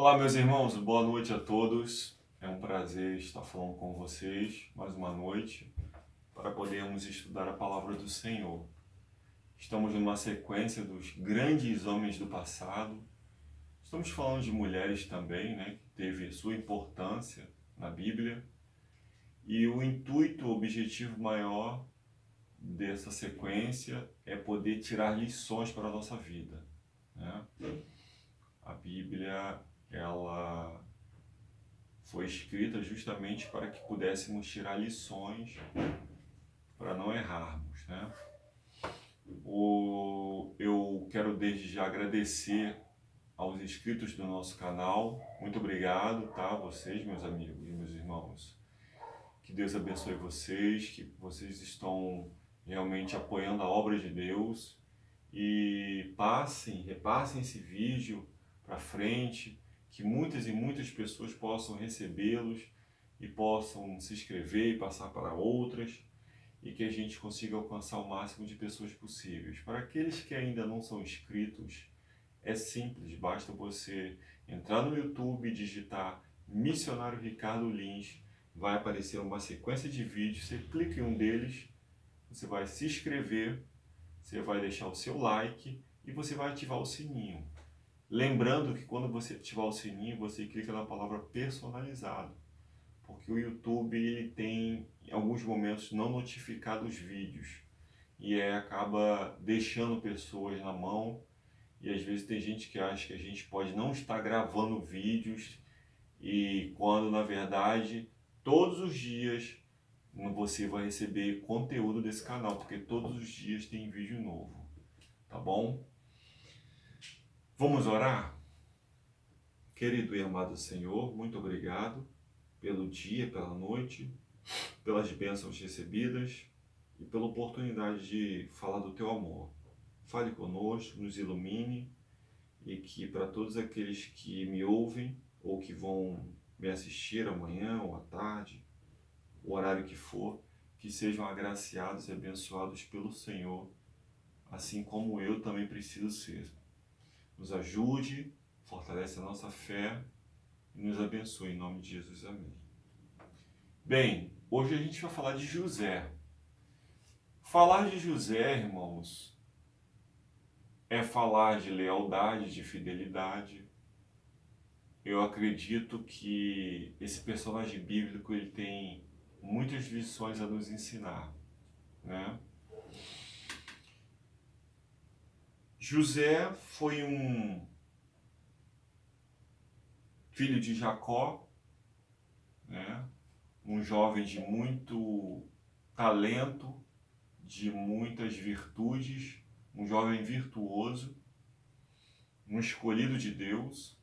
Olá, meus irmãos, boa noite a todos. É um prazer estar falando com vocês mais uma noite para podermos estudar a palavra do Senhor. Estamos numa sequência dos grandes homens do passado. Estamos falando de mulheres também, né, que teve sua importância na Bíblia. E o intuito, o objetivo maior dessa sequência é poder tirar lições para a nossa vida, né? A Bíblia, ela foi escrita justamente para que pudéssemos tirar lições para não errarmos, né? Eu quero desde já agradecer aos inscritos do nosso canal. Muito obrigado, tá? Vocês, meus amigos e meus irmãos. Que Deus abençoe vocês, que vocês estão realmente apoiando a obra de Deus. E repassem esse vídeo para frente, que muitas e muitas pessoas possam recebê-los e possam se inscrever e passar para outras, e que a gente consiga alcançar o máximo de pessoas possíveis. Para aqueles que ainda não são inscritos, é simples, basta você entrar no YouTube e digitar Missionário Ricardo Lins, vai aparecer uma sequência de vídeos, você clica em um deles, você vai se inscrever, você vai deixar o seu like e você vai ativar o sininho. Lembrando que quando você ativar o sininho, você clica na palavra personalizado, porque o YouTube ele tem, em alguns momentos, não notificado os vídeos e acaba deixando pessoas na mão, e às vezes tem gente que acha que a gente pode não estar gravando vídeos, e quando na verdade todos os dias você vai receber conteúdo desse canal, porque todos os dias tem vídeo novo, tá bom? Vamos orar? Querido e amado Senhor, muito obrigado pelo dia, pela noite, pelas bênçãos recebidas e pela oportunidade de falar do Teu amor. Fale conosco, nos ilumine, e que para todos aqueles que me ouvem ou que vão me assistir amanhã ou à tarde, o horário que for, que sejam agraciados e abençoados pelo Senhor, assim como eu também preciso ser. Nos ajude, fortalece a nossa fé e nos abençoe em nome de Jesus. Amém. Bem, hoje a gente vai falar de José. Falar de José, irmãos, é falar de lealdade, de fidelidade. Eu acredito que esse personagem bíblico ele tem muitas lições a nos ensinar, né? José foi um filho de Jacó, né? Um jovem de muito talento, de muitas virtudes, um jovem virtuoso, um escolhido de Deus.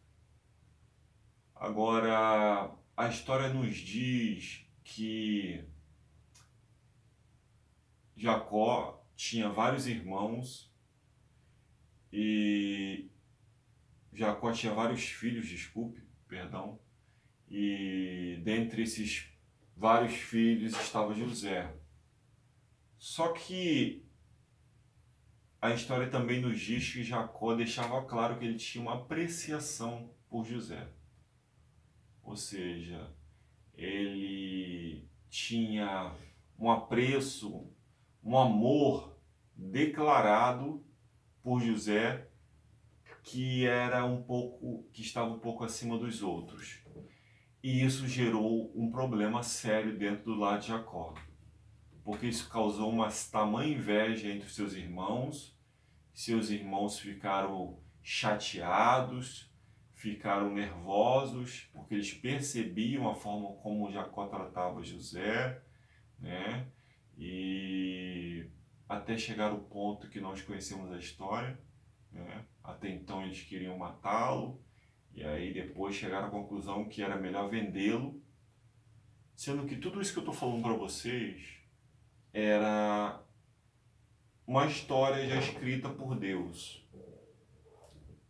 Agora, a história nos diz que Jacó tinha vários irmãos e Jacó tinha vários filhos, desculpe, perdão, e dentre esses vários filhos estava José. Só que a história também nos diz que Jacó deixava claro que ele tinha uma apreciação por José. Ou seja, ele tinha um apreço, um amor declarado por José que estava um pouco acima dos outros. E isso gerou um problema sério dentro do lar de Jacó, porque isso causou uma tamanha inveja entre os seus irmãos. Seus irmãos ficaram chateados, ficaram nervosos, porque eles percebiam a forma como Jacó tratava José, né? E até chegar ao ponto que nós conhecemos a história, né? Até então eles queriam matá-lo, e aí depois chegaram à conclusão que era melhor vendê-lo, sendo que tudo isso que eu estou falando para vocês era uma história já escrita por Deus.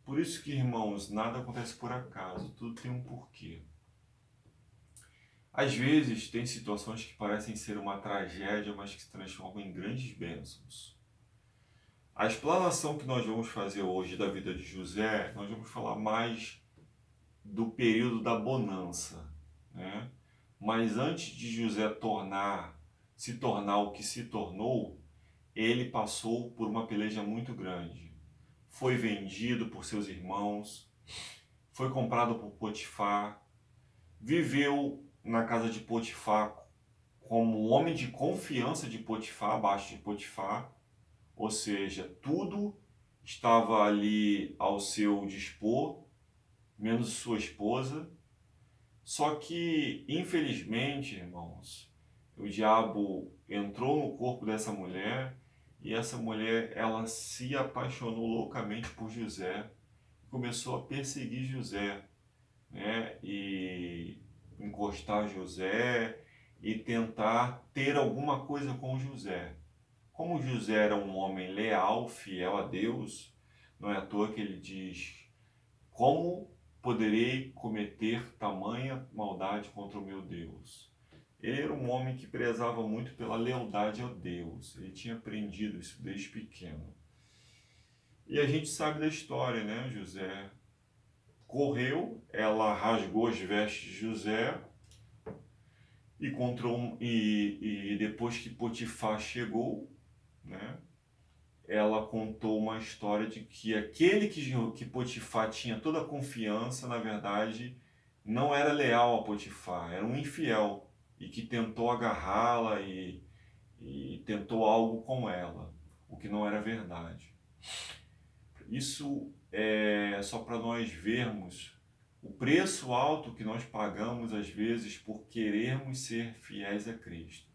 Por isso que, irmãos, nada acontece por acaso, tudo tem um porquê. Às vezes, tem situações que parecem ser uma tragédia, mas que se transformam em grandes bênçãos. A explanação que nós vamos fazer hoje da vida de José, nós vamos falar mais do período da bonança, né? Mas antes de José se tornar o que se tornou, ele passou por uma peleja muito grande. Foi vendido por seus irmãos, foi comprado por Potifar, viveu na casa de Potifar como homem de confiança de Potifar, abaixo de Potifar, ou seja, tudo estava ali ao seu dispor, menos sua esposa. Só que, infelizmente, irmãos, o diabo entrou no corpo dessa mulher e essa mulher, ela se apaixonou loucamente por José, começou a perseguir José, né? E encostar José e tentar ter alguma coisa com José. Como José era um homem leal, fiel a Deus, não é à toa que ele diz: como poderei cometer tamanha maldade contra o meu Deus? Ele era um homem que prezava muito pela lealdade a Deus. Ele tinha aprendido isso desde pequeno. E a gente sabe da história, né? José correu, ela rasgou as vestes de José e depois que Potifar chegou, né? Ela contou uma história de que aquele que Potifar tinha toda a confiança, na verdade, não era leal a Potifar, era um infiel e que tentou agarrá-la e tentou algo com ela, o que não era verdade. Isso é só para nós vermos o preço alto que nós pagamos às vezes por querermos ser fiéis a Cristo.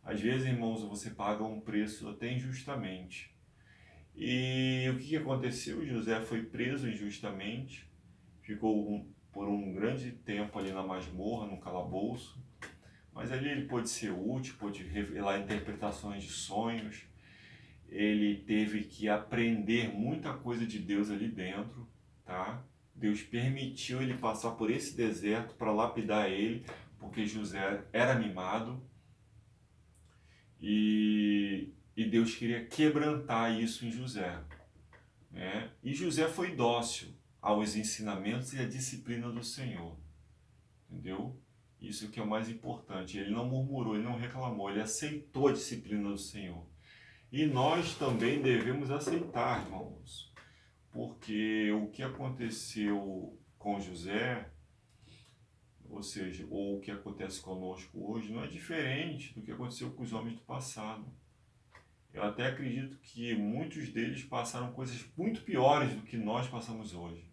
Às vezes, irmãos, você paga um preço até injustamente. E o que aconteceu? José foi preso injustamente, ficou por um grande tempo ali na masmorra, no calabouço, mas ali ele pôde ser útil, pôde revelar interpretações de sonhos, ele teve que aprender muita coisa de Deus ali dentro, tá? Deus permitiu ele passar por esse deserto para lapidar ele, porque José era mimado e Deus queria quebrantar isso em José, né? E José foi dócil aos ensinamentos e à disciplina do Senhor, entendeu? Isso que é o mais importante. Ele não murmurou, ele não reclamou, ele aceitou a disciplina do Senhor. E nós também devemos aceitar, irmãos, porque o que aconteceu com José, ou seja, ou o que acontece conosco hoje, não é diferente do que aconteceu com os homens do passado. Eu até acredito que muitos deles passaram coisas muito piores do que nós passamos hoje.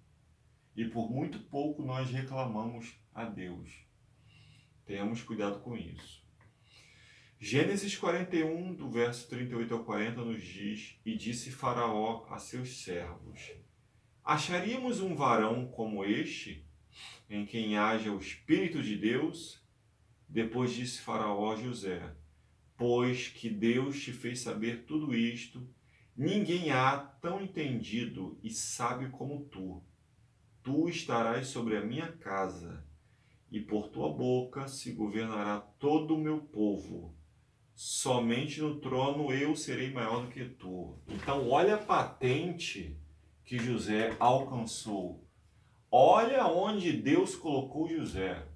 E por muito pouco nós reclamamos a Deus. Tenhamos cuidado com isso. Gênesis 41, do verso 38 ao 40, nos diz: E disse Faraó a seus servos: Acharíamos um varão como este, em quem haja o Espírito de Deus? Depois disse Faraó a José: Pois que Deus te fez saber tudo isto, ninguém há tão entendido e sábio como tu. Tu estarás sobre a minha casa, e por tua boca se governará todo o meu povo. Somente no trono eu serei maior do que tu. Então, olha a patente que José alcançou. Olha onde Deus colocou José.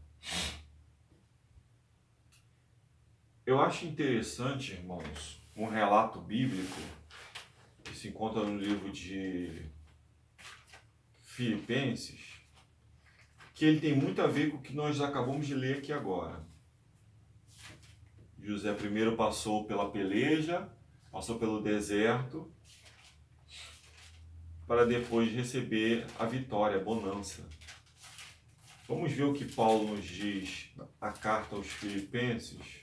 Eu acho interessante, irmãos, um relato bíblico que se encontra no livro de Filipenses, que ele tem muito a ver com o que nós acabamos de ler aqui agora. José primeiro passou pela peleja, passou pelo deserto, para depois receber a vitória, a bonança. Vamos ver o que Paulo nos diz na carta aos Filipenses,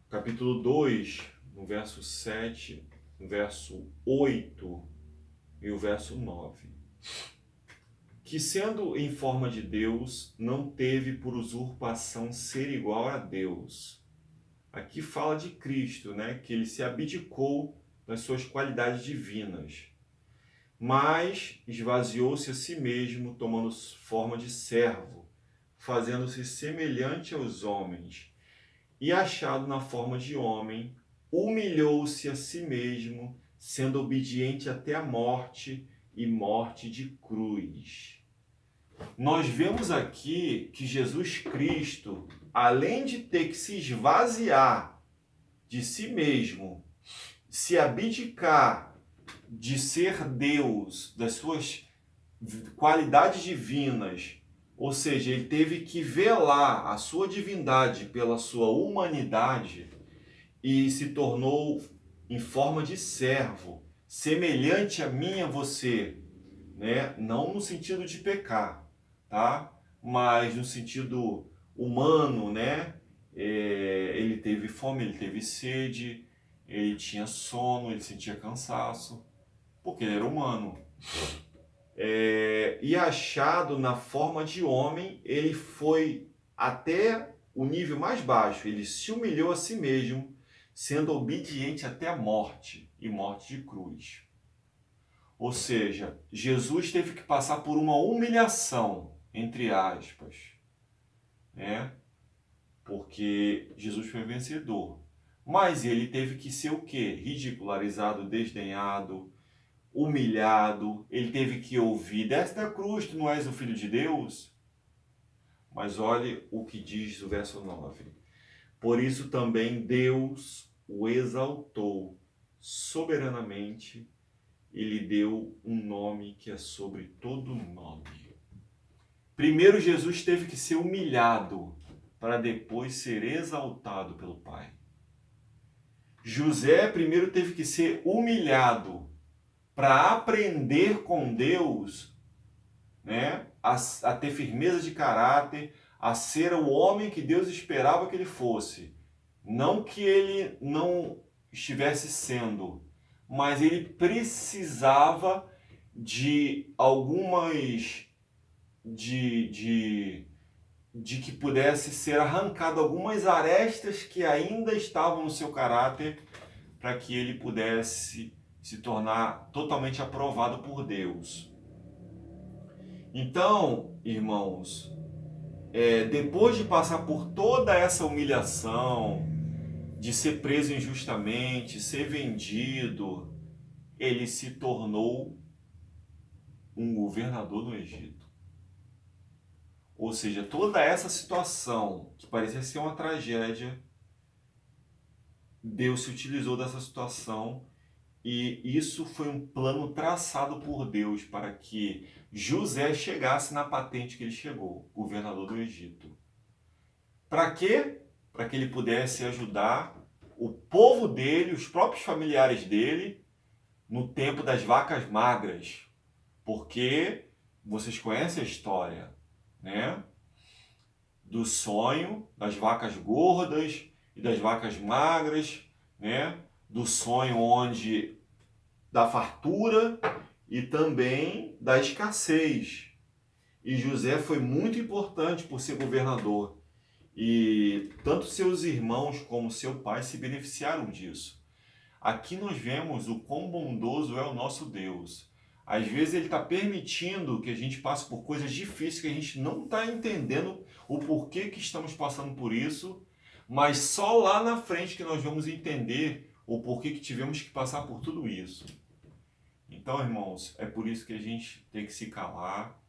capítulo 2, no verso 7, no verso 8 e o verso 9. Que sendo em forma de Deus, não teve por usurpação ser igual a Deus. Aqui fala de Cristo, né? Que ele se abdicou das suas qualidades divinas, mas esvaziou-se a si mesmo, tomando forma de servo, fazendo-se semelhante aos homens, e achado na forma de homem, humilhou-se a si mesmo, sendo obediente até a morte e morte de cruz. nós vemos aqui que Jesus Cristo, além de ter que se esvaziar de si mesmo, se abdicar de ser Deus, das suas qualidades divinas, ou seja, ele teve que velar a sua divindade pela sua humanidade e se tornou em forma de servo, semelhante a mim e a você, né? Não no sentido de pecar, tá? Mas no sentido humano, né? Ele teve fome, ele teve sede, ele tinha sono, ele sentia cansaço, porque ele era humano. E achado na forma de homem, ele foi até o nível mais baixo, ele se humilhou a si mesmo, sendo obediente até a morte, e morte de cruz. Ou seja, Jesus teve que passar por uma humilhação, entre aspas, né? Porque Jesus foi vencedor. Mas ele teve que ser o quê? Ridicularizado, desdenhado, humilhado. Ele teve que ouvir: desce da cruz, tu não és o Filho de Deus? Mas olhe o que diz o verso 9. Por isso também Deus o exaltou soberanamente e lhe deu um nome que é sobre todo nome. Primeiro Jesus teve que ser humilhado para depois ser exaltado pelo Pai. José primeiro teve que ser humilhado para aprender com Deus, né, a ter firmeza de caráter, a ser o homem que Deus esperava que ele fosse. Não que ele não estivesse sendo, mas ele precisava de algumas de que pudesse ser arrancado algumas arestas que ainda estavam no seu caráter, para que ele pudesse se tornar totalmente aprovado por Deus. Então, irmãos, depois de passar por toda essa humilhação, de ser preso injustamente, ser vendido, ele se tornou um governador do Egito. Ou seja, toda essa situação que parecia ser uma tragédia, Deus se utilizou dessa situação e isso foi um plano traçado por Deus para que José chegasse na patente que ele chegou, governador do Egito. Para quê? Para que ele pudesse ajudar o povo dele, os próprios familiares dele, no tempo das vacas magras. Porque vocês conhecem a história, né? Do sonho das vacas gordas e das vacas magras, né? Do sonho onde da fartura e também da escassez. E José foi muito importante por ser governador. E tanto seus irmãos como seu pai se beneficiaram disso. Aqui nós vemos o quão bondoso é o nosso Deus. Às vezes ele está permitindo que a gente passe por coisas difíceis que a gente não está entendendo o porquê que estamos passando por isso, mas só lá na frente que nós vamos entender o porquê que tivemos que passar por tudo isso. Então, irmãos, é por isso que a gente tem que se calar,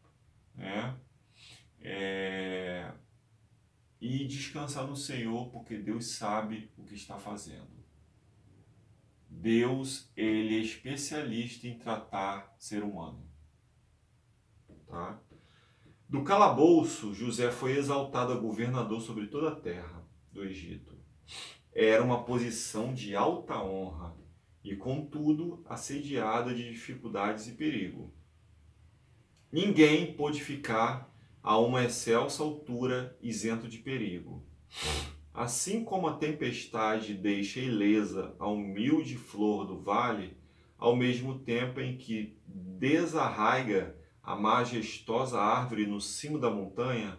né? E descansar no Senhor, porque Deus sabe o que está fazendo. Deus, ele é especialista em tratar ser humano. Tá? Do calabouço, José foi exaltado a governador sobre toda a terra do Egito. Era uma posição de alta honra e, contudo, assediada de dificuldades e perigo. Ninguém pôde ficar a uma excelsa altura isento de perigo. Assim como a tempestade deixa ilesa a humilde flor do vale, ao mesmo tempo em que desarraiga a majestosa árvore no cimo da montanha,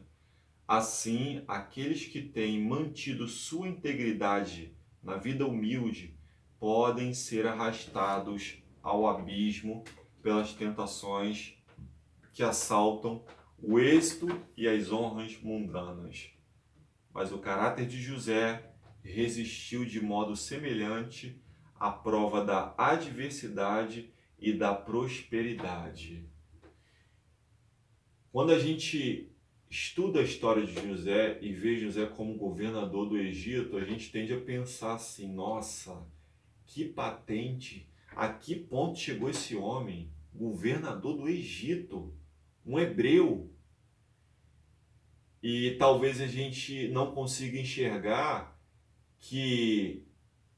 assim aqueles que têm mantido sua integridade na vida humilde podem ser arrastados ao abismo pelas tentações que assaltam o êxito e as honras mundanas. Mas o caráter de José resistiu de modo semelhante à prova da adversidade e da prosperidade. Quando a gente estuda a história de José e vê José como governador do Egito, a gente tende a pensar assim, nossa, que patente, a que ponto chegou esse homem, governador do Egito, um hebreu? E talvez a gente não consiga enxergar que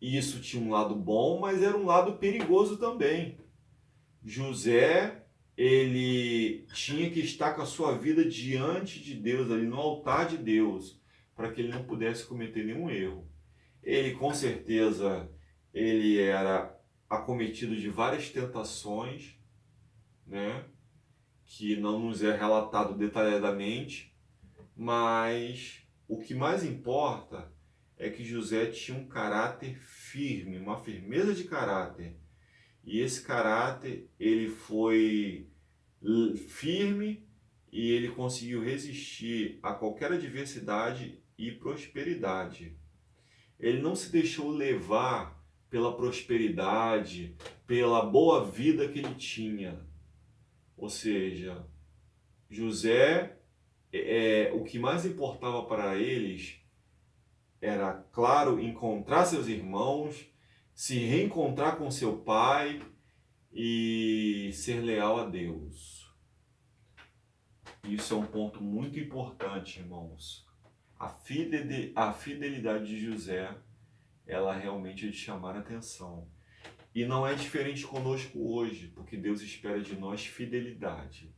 isso tinha um lado bom, mas era um lado perigoso também. José, ele tinha que estar com a sua vida diante de Deus, ali no altar de Deus, para que ele não pudesse cometer nenhum erro. Ele, com certeza, ele era acometido de várias tentações, né, que não nos é relatado detalhadamente, mas o que mais importa é que José tinha um caráter firme, uma firmeza de caráter. E esse caráter, ele foi firme e ele conseguiu resistir a qualquer adversidade e prosperidade. Ele não se deixou levar pela prosperidade, pela boa vida que ele tinha. Ou seja, José, o que mais importava para eles era, claro, encontrar seus irmãos, se reencontrar com seu pai e ser leal a Deus. Isso é um ponto muito importante, irmãos. A fidelidade de José, ela realmente é de chamar a atenção. E não é diferente conosco hoje, porque Deus espera de nós fidelidade.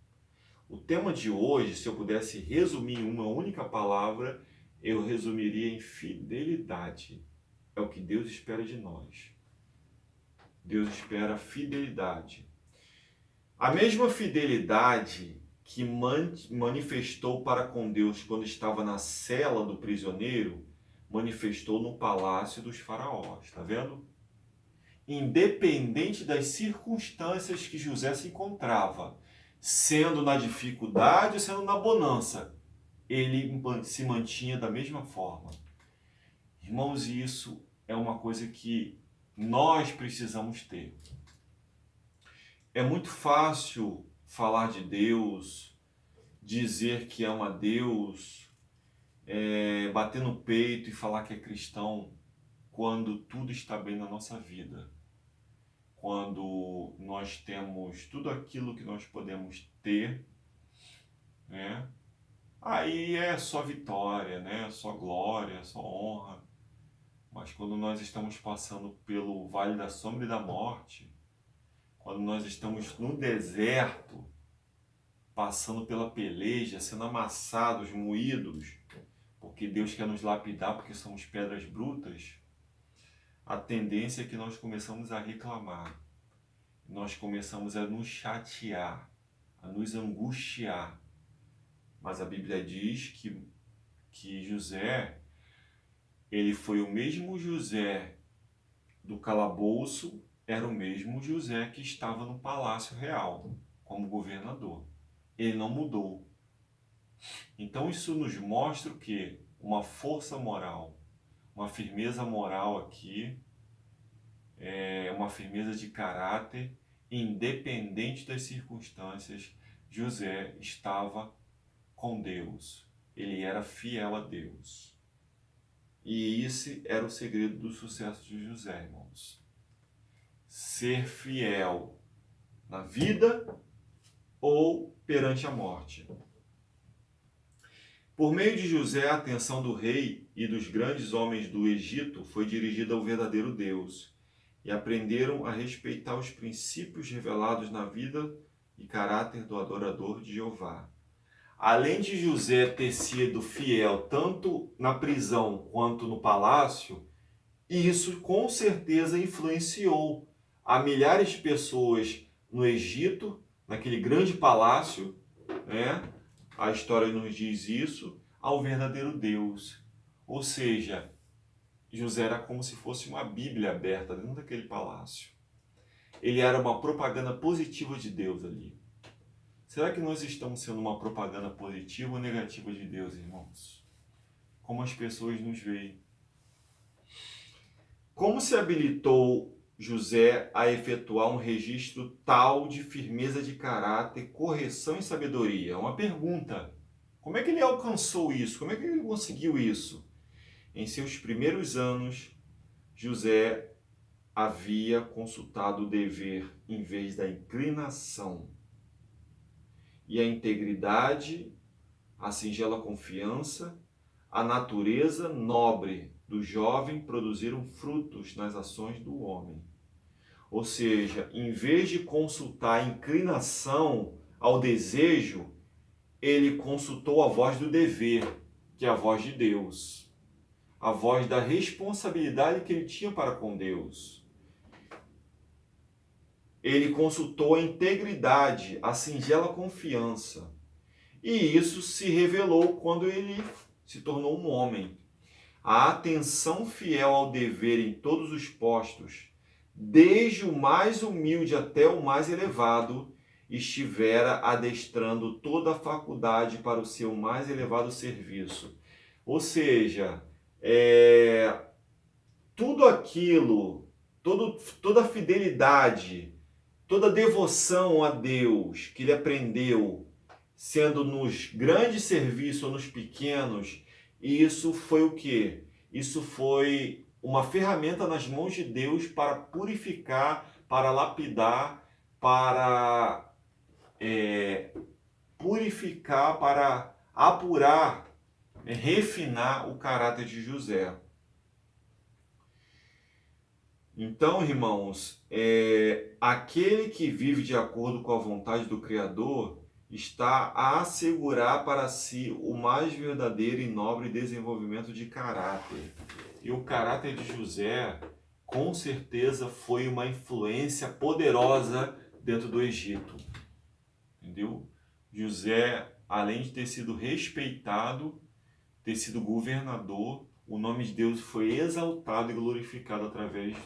O tema de hoje, se eu pudesse resumir em uma única palavra, eu resumiria em fidelidade. É o que Deus espera de nós. Deus espera fidelidade. A mesma fidelidade que manifestou para com Deus quando estava na cela do prisioneiro, manifestou no palácio dos faraós, está vendo? Independente das circunstâncias que José se encontrava, sendo na dificuldade ou sendo na bonança, ele se mantinha da mesma forma. Irmãos, isso é uma coisa que nós precisamos ter. É muito fácil falar de Deus, dizer que ama Deus, bater no peito e falar que é cristão quando tudo está bem na nossa vida. Quando nós temos tudo aquilo que nós podemos ter, né? Aí é só vitória, né? Só glória, só honra. Mas quando nós estamos passando pelo vale da sombra e da morte, quando nós estamos no deserto, passando pela peleja, sendo amassados, moídos, porque Deus quer nos lapidar porque somos pedras brutas, a tendência é que nós começamos a reclamar, nós começamos a nos chatear, a nos angustiar. Mas a Bíblia diz que José, ele foi o mesmo José do calabouço, era o mesmo José que estava no palácio real, como governador. Ele não mudou. Então isso nos mostra o quê? Uma força moral, uma firmeza moral aqui, uma firmeza de caráter, independente das circunstâncias. José estava com Deus, ele era fiel a Deus. E esse era o segredo do sucesso de José, irmãos. Ser fiel na vida ou perante a morte. Por meio de José, a atenção do rei e dos grandes homens do Egito foi dirigida ao verdadeiro Deus e aprenderam a respeitar os princípios revelados na vida e caráter do adorador de Jeová. Além de José ter sido fiel tanto na prisão quanto no palácio, isso com certeza influenciou a milhares de pessoas no Egito, naquele grande palácio, né? A história nos diz isso, ao verdadeiro Deus. Ou seja, José era como se fosse uma Bíblia aberta dentro daquele palácio. Ele era uma propaganda positiva de Deus ali. Será que nós estamos sendo uma propaganda positiva ou negativa de Deus, irmãos? Como as pessoas nos veem? Como se habilitou José a efetuar um registro tal de firmeza de caráter, correção e sabedoria? Uma pergunta. Como é que ele alcançou isso? Como é que ele conseguiu isso? Em seus primeiros anos, José havia consultado o dever em vez da inclinação. E a integridade, a singela confiança, a natureza nobre do jovem produziram frutos nas ações do homem. Ou seja, em vez de consultar a inclinação ao desejo, ele consultou a voz do dever, que é a voz de Deus, a voz da responsabilidade que ele tinha para com Deus. Ele consultou a integridade, a singela confiança. E isso se revelou quando ele se tornou um homem. A atenção fiel ao dever em todos os postos, desde o mais humilde até o mais elevado, estivera adestrando toda a faculdade para o seu mais elevado serviço. Ou seja, tudo aquilo, toda a fidelidade, toda a devoção a Deus que ele aprendeu, sendo nos grandes serviços ou nos pequenos, isso foi o quê? Isso foi uma ferramenta nas mãos de Deus para purificar, para lapidar, para purificar, para apurar, refinar o caráter de José. Então, irmãos, aquele que vive de acordo com a vontade do Criador está a assegurar para si o mais verdadeiro e nobre desenvolvimento de caráter. E o caráter de José, com certeza, foi uma influência poderosa dentro do Egito. Entendeu? José, além de ter sido respeitado, ter sido governador, o nome de Deus foi exaltado e glorificado através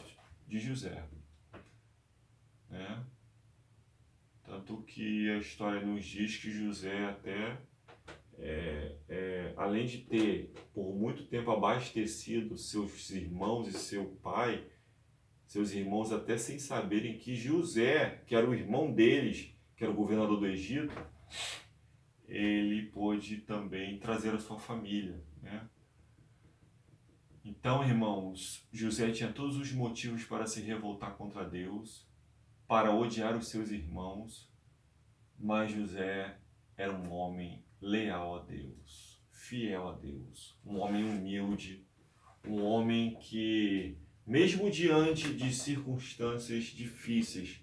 de José. Né? Tanto que a história nos diz que José até, além de ter por muito tempo abastecido seus irmãos e seu pai, seus irmãos até sem saberem que José, que era o irmão deles, que era o governador do Egito, ele pôde também trazer a sua família, né? Então, irmãos, José tinha todos os motivos para se revoltar contra Deus, para odiar os seus irmãos, mas José era um homem leal a Deus, fiel a Deus, um homem humilde, um homem que, mesmo diante de circunstâncias difíceis,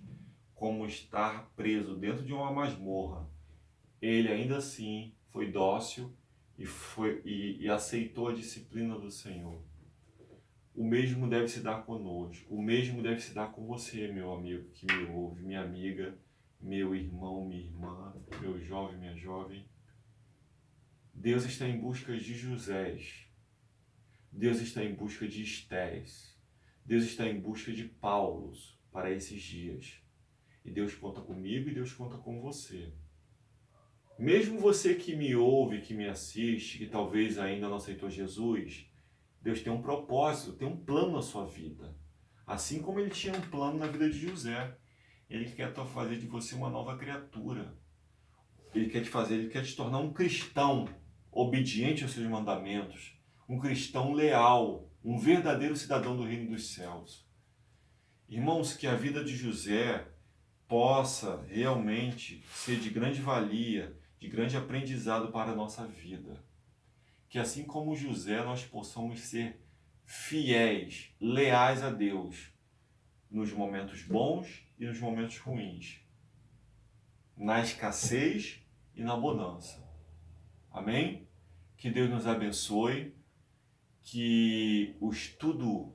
como estar preso dentro de uma masmorra, ele ainda assim foi dócil e aceitou a disciplina do Senhor. O mesmo deve se dar conosco, o mesmo deve se dar com você, meu amigo que me ouve, minha amiga, meu irmão, minha irmã, meu jovem, minha jovem. Deus está em busca de Josés, Deus está em busca de Estéres, Deus está em busca de Paulos para esses dias. E Deus conta comigo e Deus conta com você. Mesmo você que me ouve, que me assiste, que talvez ainda não aceitou Jesus, Deus tem um propósito, tem um plano na sua vida. Assim como ele tinha um plano na vida de José. Ele quer fazer de você uma nova criatura. Ele quer te tornar um cristão obediente aos seus mandamentos, um cristão leal, um verdadeiro cidadão do reino dos céus. Irmãos, que a vida de José possa realmente ser de grande valia, de grande aprendizado para a nossa vida. Que assim como José, nós possamos ser fiéis, leais a Deus, nos momentos bons e nos momentos ruins, na escassez e na bonança. Amém? Que Deus nos abençoe, que o estudo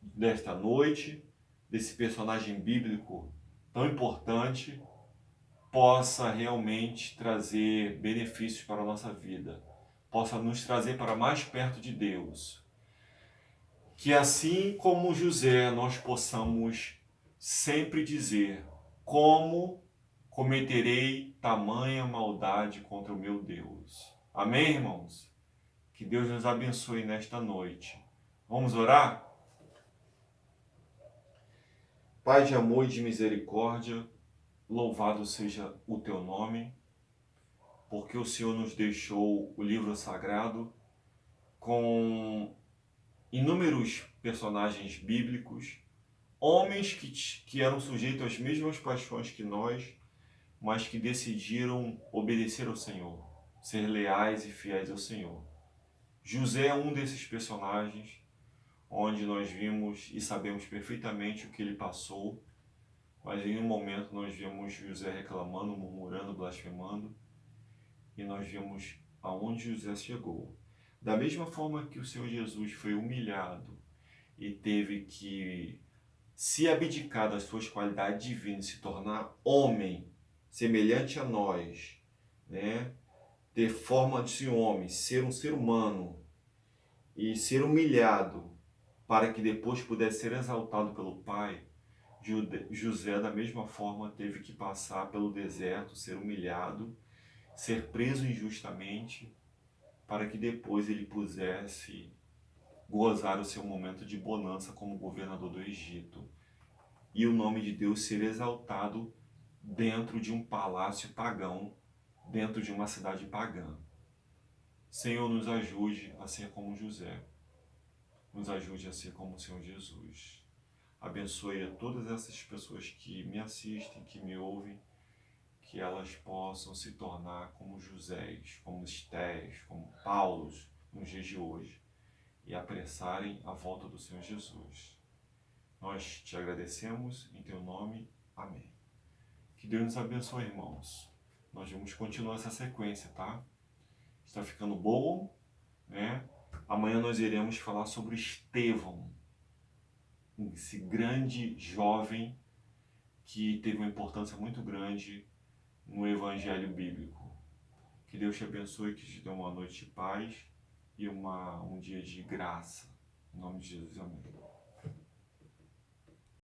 desta noite, desse personagem bíblico tão importante, possa realmente trazer benefícios para a nossa vida, possa nos trazer para mais perto de Deus. Que assim como José, nós possamos sempre dizer: como cometerei tamanha maldade contra o meu Deus? Amém, irmãos? Que Deus nos abençoe nesta noite. Vamos orar? Pai de amor e de misericórdia, louvado seja o teu nome, porque o Senhor nos deixou o livro sagrado com inúmeros personagens bíblicos, homens que eram sujeitos às mesmas paixões que nós, mas que decidiram obedecer ao Senhor, ser leais e fiéis ao Senhor. José é um desses personagens, onde nós vimos e sabemos perfeitamente o que ele passou, mas em um momento nós vimos José reclamando, murmurando, blasfemando, e nós vimos aonde José chegou. Da mesma forma que o Senhor Jesus foi humilhado e teve que se abdicar das suas qualidades divinas, se tornar homem, semelhante a nós, né? Ter forma de homem, ser um ser humano e ser humilhado para que depois pudesse ser exaltado pelo Pai, José da mesma forma teve que passar pelo deserto, ser humilhado, ser preso injustamente, para que depois ele pudesse gozar o seu momento de bonança como governador do Egito. E o nome de Deus ser exaltado dentro de um palácio pagão, dentro de uma cidade pagã. Senhor, nos ajude a ser como José. Nos ajude a ser como o Senhor Jesus. Abençoe a todas essas pessoas que me assistem, que me ouvem, que elas possam se tornar como Josés, como Estés, como Paulos nos dias de hoje e apressarem a volta do Senhor Jesus. Nós te agradecemos em teu nome. Amém. Que Deus nos abençoe, irmãos. Nós vamos continuar essa sequência, tá? Está ficando bom, né? Amanhã nós iremos falar sobre Estevão, esse grande jovem que teve uma importância muito grande no Evangelho Bíblico. Que Deus te abençoe, que te dê uma noite de paz e um dia de graça. Em nome de Jesus, amém.